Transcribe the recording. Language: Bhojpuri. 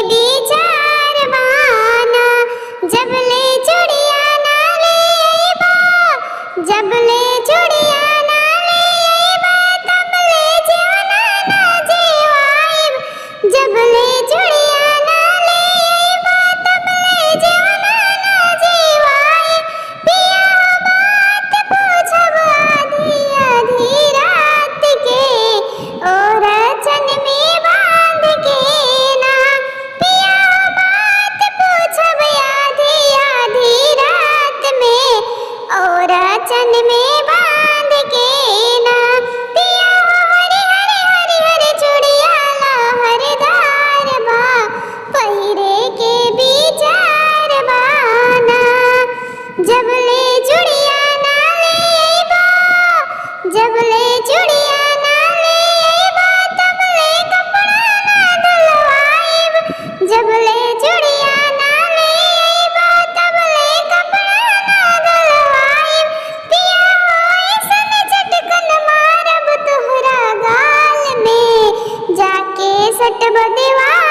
विचार बाना, जब ले चुड़िया ना ले आइबा, जब ले चुड़िया ना ले आइबा, तब ले जाना ना जेवाइब, जब ले चुड़िया ना ले आइबा, तब ले जाना ना जेवाइब। पिया बात पूछब आधी आधी रात के, और चन में बांध के ना। पिया बात पूछब आधी आधी रात में, और चन में बांध के ना। पिया हरे हरे हरे हरे चूड़िया लहरदार बा, पहिरे के विचार बाना, जब ले चूड़िया ना ले आइबा, जब ले चूड़िया ना ले आइबा, तब ले कपड़ा ना धुलवाइब, जब ले चूड़िया ना ले आइबा, तब ले कपड़ा ना धुलवाइब। पिया हो ऐसन झटकन मारब तोहरा गाल में, जाके सटब दीवार